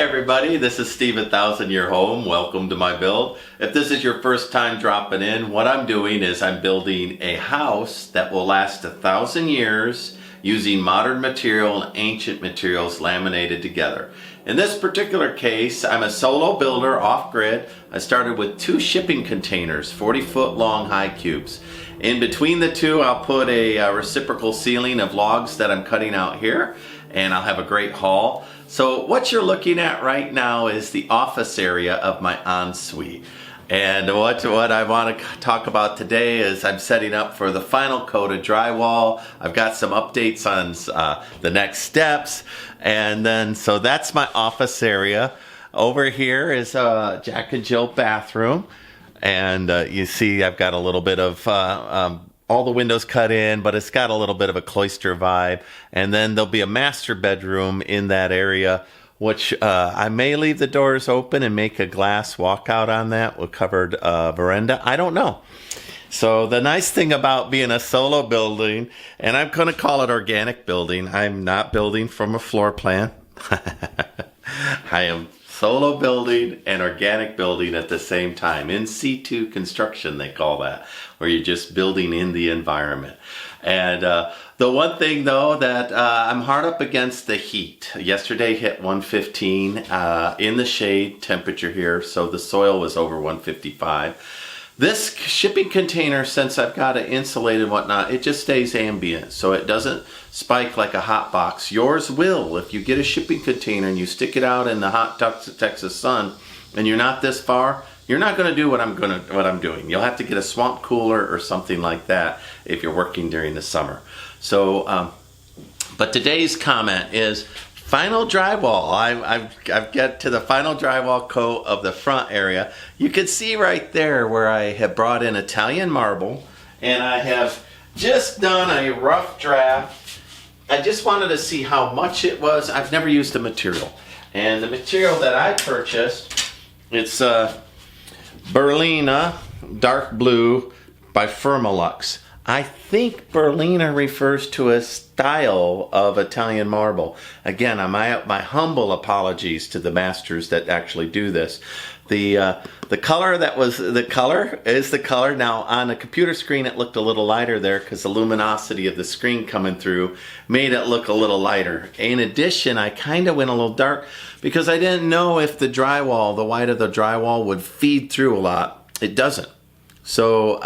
everybody, this is Steve at 1000 Year Home. Welcome to my build. If this is your first time dropping in, what I'm doing is I'm building a house that will last 1,000 years using modern material and ancient materials laminated together. In this particular case, I'm a solo builder off-grid. I started with 2 shipping containers, 40-foot long high cubes. In between the two, I'll put a reciprocal ceiling of logs that I'm cutting out here, and I'll have a great haul. So what you're looking at right now is the office area of my ensuite. And what I want to talk about today is I'm setting up for the final coat of drywall. I've got some updates on the next steps. And then, so that's my office area. Over here is a Jack and Jill bathroom. And you see I've got a little bit of all the windows cut in, but it's got a little bit of a cloister vibe. And then there'll be a master bedroom in that area, which I may leave the doors open and make a glass walkout on that with covered veranda. I don't know. So the nice thing about being a solo building, and I'm going to call it organic building. I'm not building from a floor plan. I am solo building and organic building at the same time. In situ construction, they call that, where you're just building in the environment. And the one thing though that I'm hard up against the heat. Yesterday hit 115 in the shade temperature here, so the soil was over 155. This shipping container, since I've got it insulated and whatnot, it just stays ambient, so it doesn't spike like a hot box. Yours will. If you get a shipping container and you stick it out in the hot Texas sun, and you're not this far, you're not going to do what I'm doing. You'll have to get a swamp cooler or something like that if you're working during the summer. So, but today's comment is final drywall. I've got to the final drywall coat of the front area. You can see right there where I have brought in Italian marble, and I have just done a rough draft. I just wanted to see how much it was. I've never used the material, and the material that I purchased, it's Berlina Dark Blue by Firmalux. I think Berlina refers to a style of Italian marble. Again, my humble apologies to the masters that actually do this. The color that was the color is the color. Now on the computer screen it looked a little lighter there because the luminosity of the screen coming through made it look a little lighter. In addition, I kind of went a little dark because I didn't know if the drywall, the white of the drywall, would feed through a lot. It doesn't. So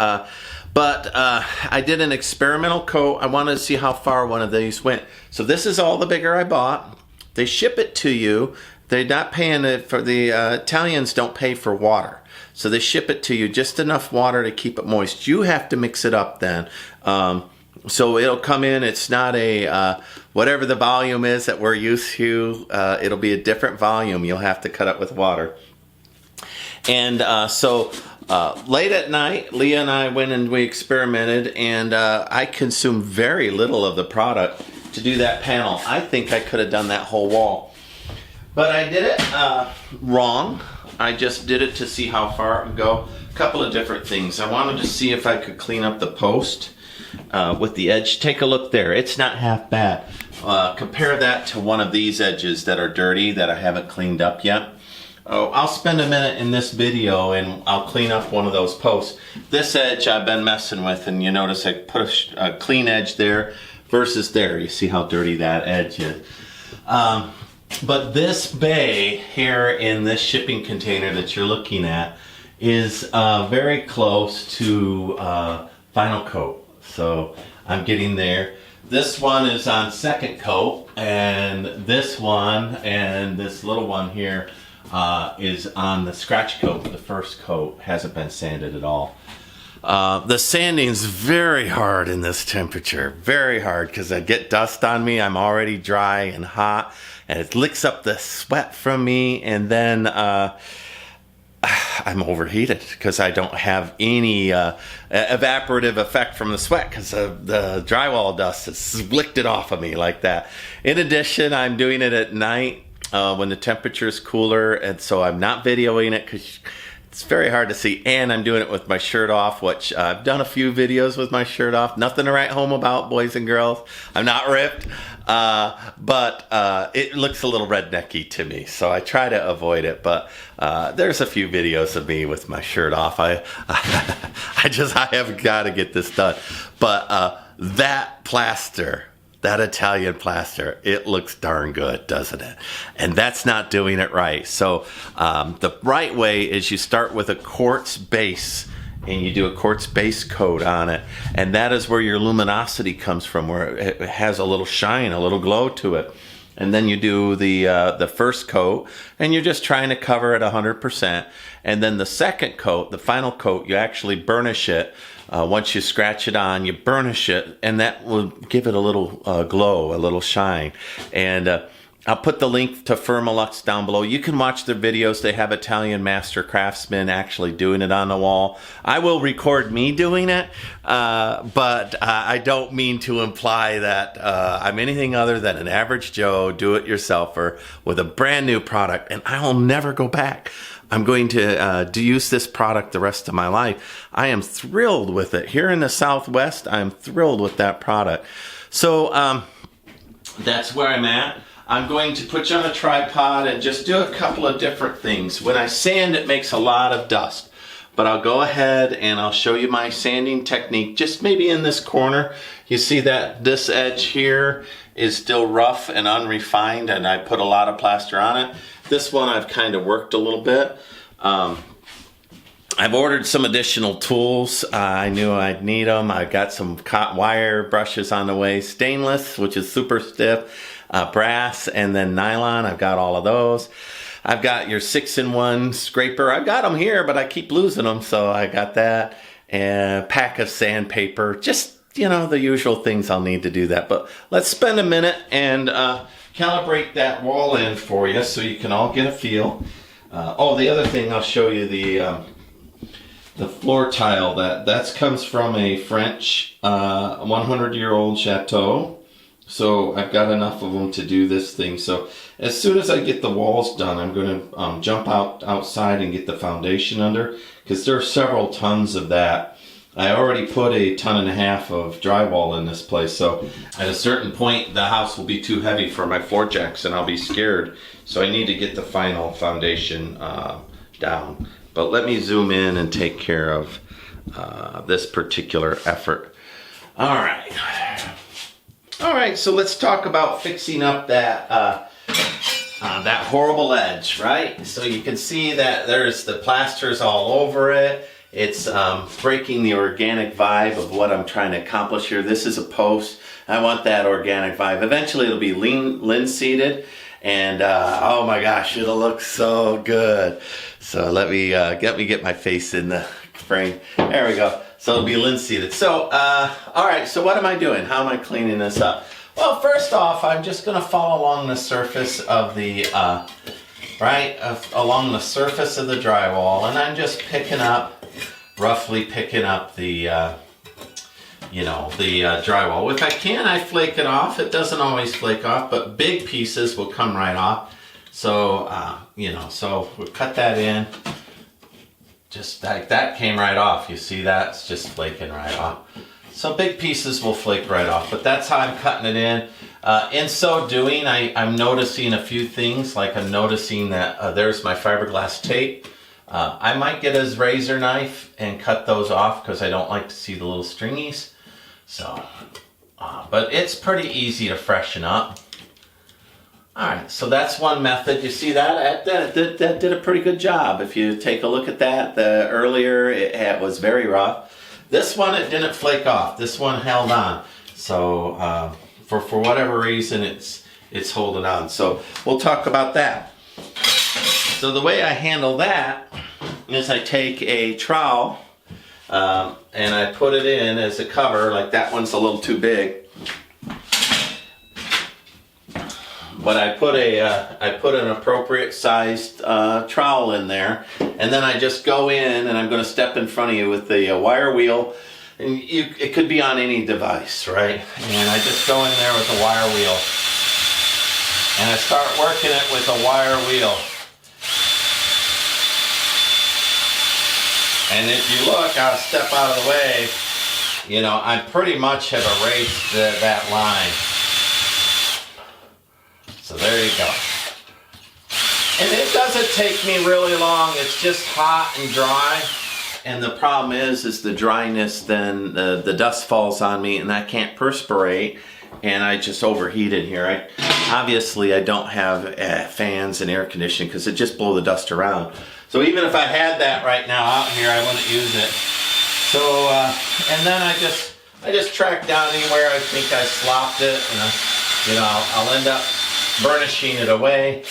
but I did an experimental coat. I wanted to see how far one of these went. So this is all the bigger I bought. They ship it to you. They're not paying it for the Italians don't pay for water. So they ship it to you, just enough water to keep it moist. You have to mix it up then. So it'll come in, it's not a, whatever the volume is that we're used to, it'll be a different volume. You'll have to cut it with water. And late at night, Leah and I went and we experimented, and I consumed very little of the product to do that panel. I think I could have done that whole wall. But I did it wrong. I just did it to see how far it would go. A couple of different things. I wanted to see if I could clean up the post with the edge. Take a look there. It's not half bad. Compare that to one of these edges that are dirty that I haven't cleaned up yet. Oh, I'll spend a minute in this video and I'll clean up one of those posts. This edge I've been messing with, and you notice I put a clean edge there versus there. You see how dirty that edge is. But this bay here in this shipping container that you're looking at is very close to final coat. So I'm getting there. This one is on second coat, and this one and this little one here is on the scratch coat. The first coat hasn't been sanded at all. The sanding's very hard in this temperature, very hard, because I get dust on me. I'm already dry and hot, and it licks up the sweat from me, and then I'm overheated because I don't have any evaporative effect from the sweat because the drywall dust has licked it off of me like that. In addition, I'm doing it at night when the temperature is cooler, and so I'm not videoing it because It's very hard to see, and I'm doing it with my shirt off, which I've done a few videos with my shirt off. Nothing to write home about, boys and girls. I'm not ripped, but it looks a little rednecky to me, so I try to avoid it. But there's a few videos of me with my shirt off. I have got to get this done. But that plaster, that Italian plaster, it looks darn good, doesn't it? And that's not doing it right. So the right way is you start with a quartz base, and you do a quartz base coat on it. And that is where your luminosity comes from, where it has a little shine, a little glow to it. And then you do the first coat, and you're just trying to cover it 100%. And then the second coat, the final coat, you actually burnish it. Once you scratch it on, you burnish it, and that will give it a little glow, a little shine. And I'll put the link to Firmalux down below. You can watch their videos. They have Italian master craftsmen actually doing it on the wall. I will record me doing it, but I don't mean to imply that I'm anything other than an average Joe do-it-yourselfer with a brand new product, and I will never go back. I'm going to use this product the rest of my life. I am thrilled with it. Here in the Southwest, I'm thrilled with that product. So that's where I'm at. I'm going to put you on a tripod and just do a couple of different things. When I sand, it makes a lot of dust. But I'll go ahead and I'll show you my sanding technique, just maybe in this corner. You see that this edge here is still rough and unrefined, and I put a lot of plaster on it. This one I've kind of worked a little bit. I've ordered some additional tools. I knew I'd need them. I got some cotton wire brushes on the way. Stainless, which is super stiff. Brass, and then nylon. I've got all of those. I've got your 6-in-1 scraper. I've got them here, but I keep losing them, so I got that. And a pack of sandpaper. Just, you know, the usual things I'll need to do that. But let's spend a minute and calibrate that wall in for you so you can all get a feel. Oh, the other thing, I'll show you the floor tile. That comes from a French 100-year-old chateau. So I've got enough of them to do this thing. So as soon as I get the walls done, I'm going to jump outside and get the foundation under, because there are several tons of that. I already put 1.5 tons of drywall in this place. So at a certain point, the house will be too heavy for my floor jacks and I'll be scared. So I need to get the final foundation down. But let me zoom in and take care of this particular effort. All right. All right, so let's talk about fixing up that that horrible edge, right? So you can see that there's the plasters all over it. It's breaking the organic vibe of what I'm trying to accomplish here. This is a post. I want that organic vibe. Eventually it'll be linseeded, and oh my gosh, it'll look so good. So let me get my face in the frame. There we go. So it'll be linseeded. So, all right, so what am I doing? How am I cleaning this up? Well, first off, I'm just gonna follow along the surface of the, along the surface of the drywall, and I'm just roughly picking up the, drywall. If I can, I flake it off. It doesn't always flake off, but big pieces will come right off. So, so we'll cut that in. Just like that came right off. You see that? It's just flaking right off. So big pieces will flake right off, but that's how I'm cutting it in. In so doing, I'm noticing a few things. Like I'm noticing that there's my fiberglass tape. I might get a razor knife and cut those off because I don't like to see the little stringies. So, but it's pretty easy to freshen up. All right, so that's one method. You see that? That did a pretty good job. If you take a look at that, earlier it was very rough. This one, it didn't flake off. This one held on. So for whatever reason, it's holding on. So we'll talk about that. So the way I handle that is I take a trowel and I put it in as a cover. Like that one's a little too big. But I put an appropriate sized trowel in there, and then I just go in, and I'm going to step in front of you with the wire wheel, and it could be on any device, right? And I just go in there with the wire wheel, and I start working it with a wire wheel. And if you look, I'll step out of the way, you know, I pretty much have erased that line. So there you go. And it doesn't take me really long. It's just hot and dry. And the problem is the dryness, then the dust falls on me and I can't perspirate. And I just overheat it here. Obviously I don't have fans and air conditioning because it just blow the dust around. So even if I had that right now out here, I wouldn't use it. So, and then I just track down anywhere I think I slopped it, and you know, I'll end up burnishing it away.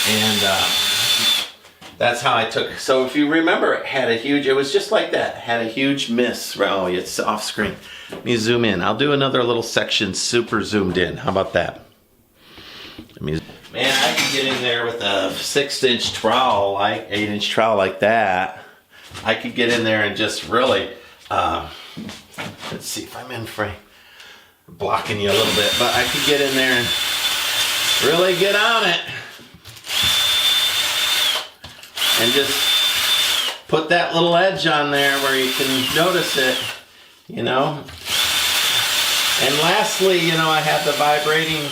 And that's how I took it. So if you remember, it was just like that. It had a huge miss. Oh, it's off screen. Let me zoom in. I'll do another little section super zoomed in. How about that? Man, I could get in there with a 6-inch trowel, like 8-inch trowel like that. I could get in there and just really, let's see if I'm in frame. I'm blocking you a little bit, but I could get in there and really get on it. And just put that little edge on there where you can notice it, you know. And lastly, you know, I have the vibrating,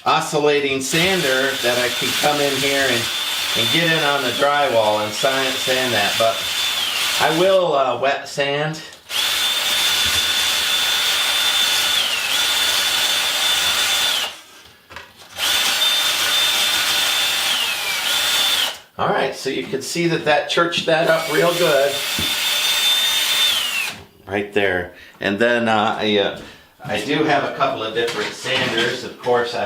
oscillating sander that I can come in here and get in on the drywall and sand that. But I will wet sand. All right, so you can see that churched that up real good. Right there. And then I do have a couple of different sanders. Of course,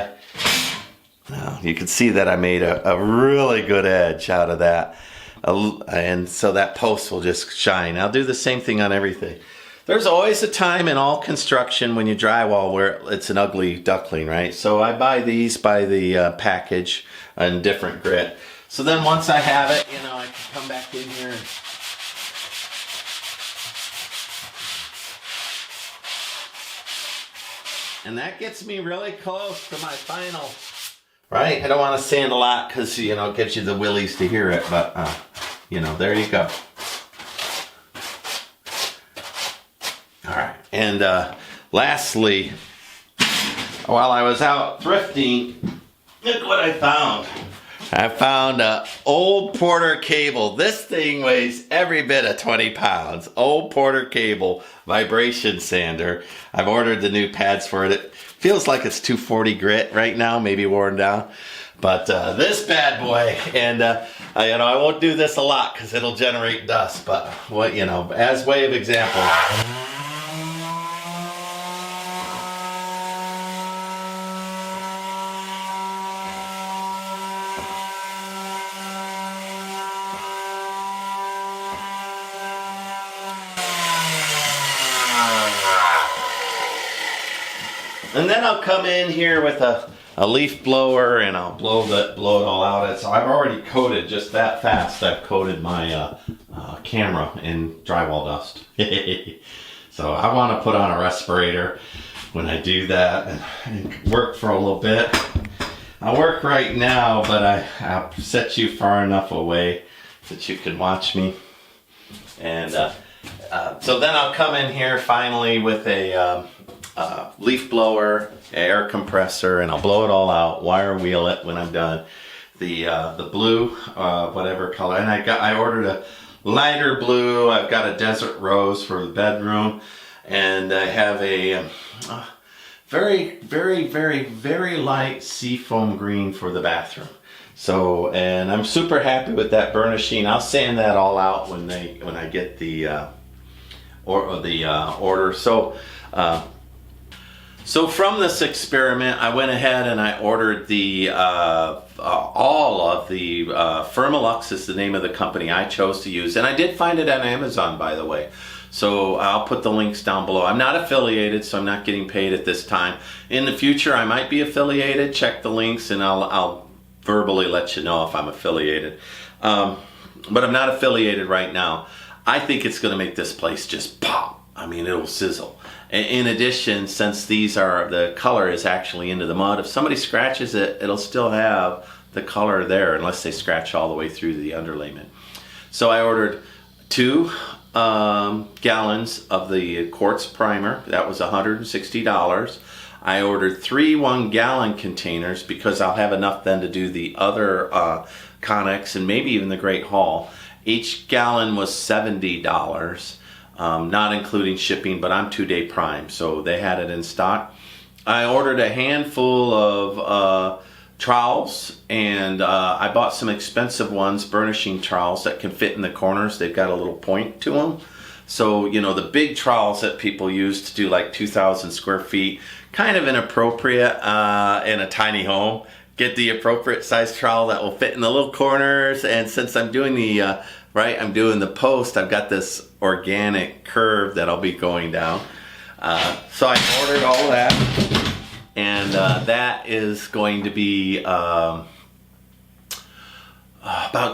you can see that I made a really good edge out of that. And so that post will just shine. I'll do the same thing on everything. There's always a time in all construction when you drywall where it's an ugly duckling, right? So I buy these by the package in different grit. So then once I have it, you know, I can come back in here and that gets me really close to my final, right? I don't want to sand a lot because, you know, it gives you the willies to hear it, but, you know, there you go. All right, and lastly, while I was out thrifting, look what I found. I found an old Porter cable. This thing weighs every bit of 20 pounds. Old Porter cable vibration sander. I've ordered the new pads for it. It feels like it's 240 grit right now, maybe worn down. But this bad boy, and you know, I won't do this a lot because it'll generate dust. But what, you know, as way of example. And then I'll come in here with a leaf blower and I'll blow it all out. So I've already coated just that fast. I've coated my camera in drywall dust. So I want to put on a respirator when I do that and work for a little bit. I'll work right now, but I'll set you far enough away that you can watch me. And so then I'll come in here finally with a leaf blower, air compressor, and I'll blow it all out, wire wheel it when I'm done. The blue, whatever color, and I ordered a lighter blue. I've got a desert rose for the bedroom, and I have a very, very, very, very light seafoam green for the bathroom. So, and I'm super happy with that burnishing. I'll sand that all out when I get the order. So from this experiment, I went ahead and I ordered all of the Firmalux is the name of the company I chose to use, and I did find it on Amazon, by the way. So I'll put the links down below. I'm not affiliated, so I'm not getting paid at this time. In the future, I might be affiliated. Check the links, and I'll verbally let you know if I'm affiliated. But I'm not affiliated right now. I think it's going to make this place just pop. I mean, it'll sizzle. In addition, since the color is actually into the mud, if somebody scratches it, it'll still have the color there unless they scratch all the way through the underlayment. So I ordered 2 gallons of the quartz primer. That was $160. I ordered 3 1-gallon containers because I'll have enough then to do the other Connex and maybe even the Great Hall. Each gallon was $70, not including shipping, but I'm 2-day prime, so they had it in stock. I ordered a handful of trowels, and I bought some expensive ones, burnishing trowels that can fit in the corners. They've got a little point to them. So, you know, the big trowels that people use to do like 2,000 square feet, kind of inappropriate in a tiny home. Get the appropriate size trowel that will fit in the little corners. And since I'm doing the, I'm doing the post, I've got this organic curve that I'll be going down. So I ordered all of that. And that is going to be about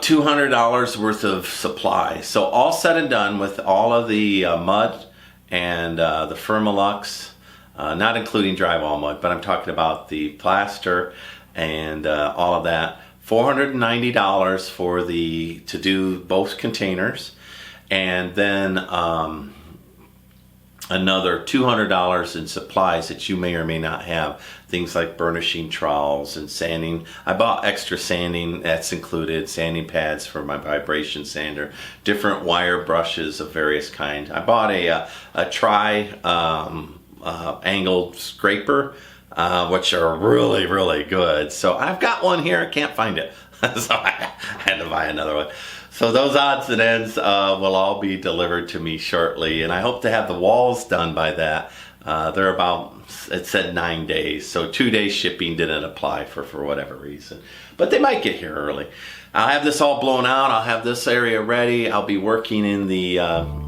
$200 worth of supply. So all said and done with all of the mud and the Firmalux, not including drywall mud, but I'm talking about the plaster and all of that. $490 for to do both containers, and then another $200 in supplies that you may or may not have. Things like burnishing trowels and sanding. I bought extra sanding, that's included. Sanding pads for my vibration sander. Different wire brushes of various kinds. I bought a angled scraper, which are really, really good. So I've got one here, I can't find it. So I had to buy another one. So those odds and ends will all be delivered to me shortly, and I hope to have the walls done by that. They're about, it said 9 days, so 2 days shipping didn't apply for whatever reason. But they might get here early. I'll have this all blown out, I'll have this area ready, I'll be working in the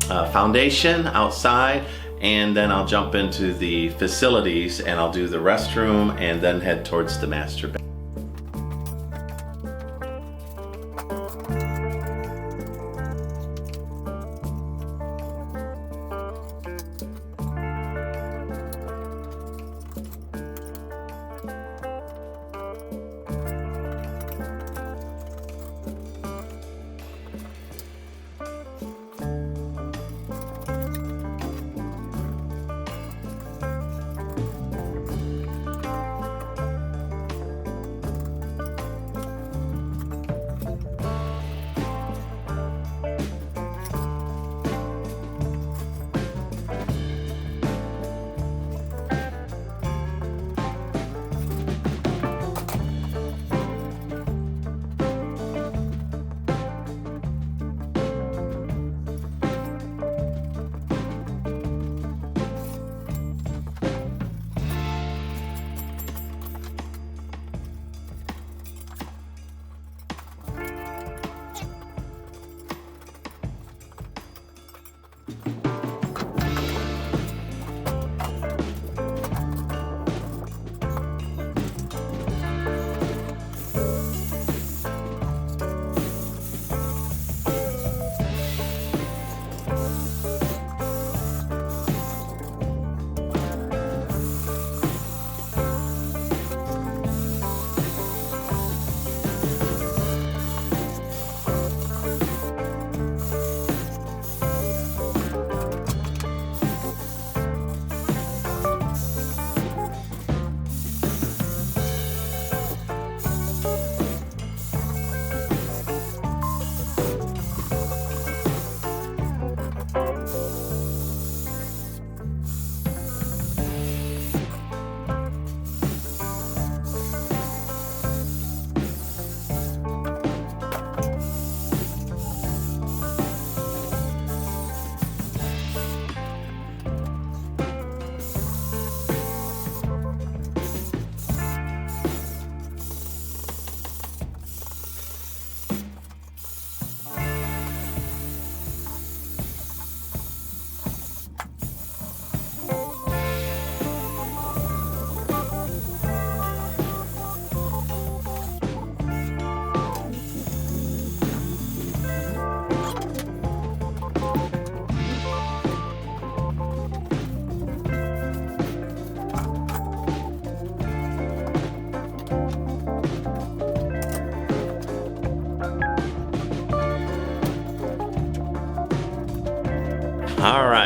foundation outside, and then I'll jump into the facilities and I'll do the restroom and then head towards the master bedroom.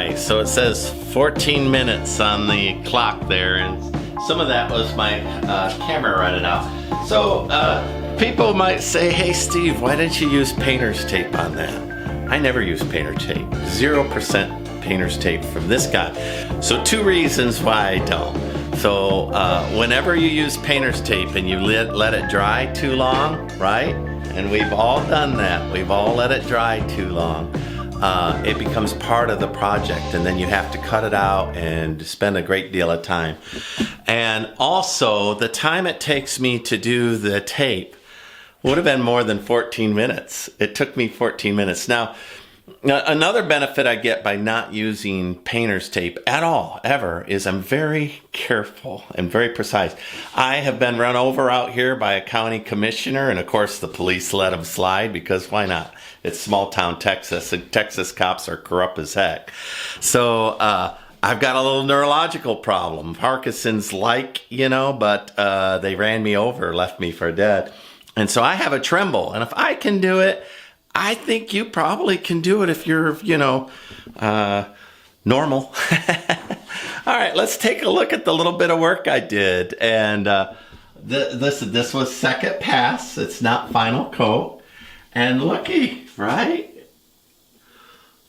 right, so it says 14 minutes on the clock there, and some of that was my camera running out. So people might say, hey Steve, why didn't you use painter's tape on that? I never use painter tape. 0% painter's tape from this guy. So 2 reasons why I don't. So whenever you use painter's tape and you let it dry too long, right? And we've all done that. We've all let it dry too long. It becomes part of the project, and then you have to cut it out and spend a great deal of time. And also, the time it takes me to do the tape would have been more than 14 minutes. It took me 14 minutes. Now, another benefit I get by not using painter's tape at all, ever, is I'm very careful and very precise. I have been run over out here by a county commissioner, and of course the police let him slide, because why not? It's small town Texas, and Texas cops are corrupt as heck. So I've got a little neurological problem. Parkinson's but they ran me over, left me for dead. And so I have a tremble, and if I can do it, I think you probably can do it if you're, normal. All right, let's take a look at the little bit of work I did. And this was second pass. It's not final coat. And looky, right?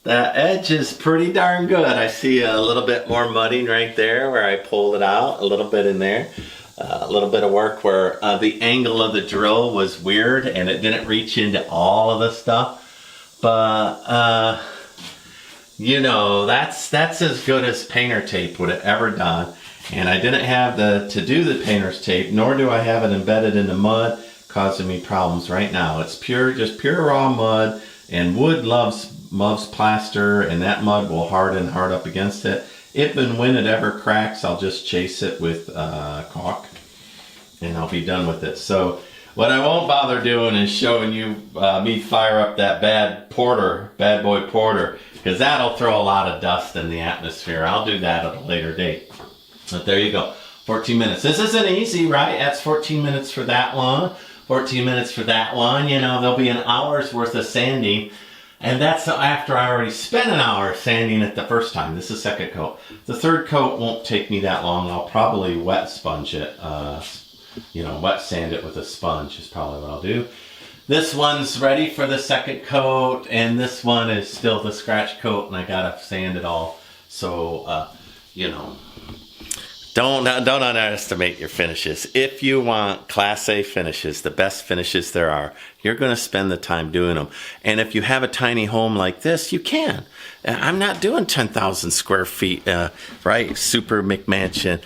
The edge is pretty darn good. I see a little bit more mudding right there where I pulled it out, a little bit in there. A little bit of work where the angle of the drill was weird and it didn't reach into all of the stuff. But, that's as good as painter tape would have ever done. And I didn't have to do the painter's tape, nor do I have it embedded in the mud, causing me problems right now. It's just pure raw mud, and wood loves plaster, and that mud will harden hard up against it. If and when it ever cracks, I'll just chase it with caulk, and I'll be done with it. So what I won't bother doing is showing you me fire up that bad boy porter, because that'll throw a lot of dust in the atmosphere. I'll do that at a later date. But there you go, 14 minutes. This isn't easy, right? That's 14 minutes for that one, 14 minutes for that one. There'll be an hour's worth of sanding. And that's after I already spent an hour sanding it the first time. This is second coat. The third coat won't take me that long. I'll probably wet sponge it. Wet sand it with a sponge is probably what I'll do. This one's ready for the second coat, and this one is still the scratch coat, and I gotta sand it all. So, Don't underestimate your finishes. If you want Class A finishes, the best finishes there are, you're going to spend the time doing them. And if you have a tiny home like this, you can. I'm not doing 10,000 square feet, right? Super McMansion.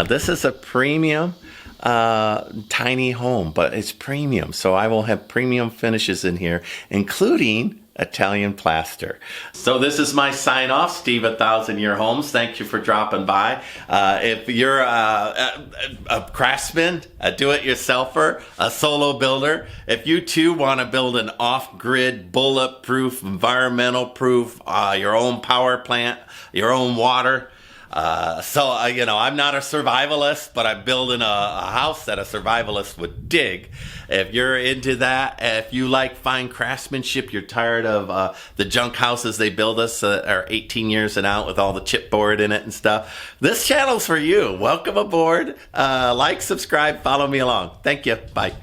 This is a premium tiny home, but it's premium. So I will have premium finishes in here, including Italian plaster. So this is my sign off, Steve at 1,000 Year Homes. Thank you for dropping by. If you're a craftsman, a do-it-yourselfer, a solo builder, if you too want to build an off-grid, bulletproof, environmental proof, your own power plant, your own water, I'm not a survivalist, but I'm building a house that a survivalist would dig. If you're into that, if you like fine craftsmanship, you're tired of the junk houses they build us that are 18 years and out with all the chipboard in it and stuff, this channel's for you. Welcome aboard. Like, subscribe, follow me along. Thank you. Bye.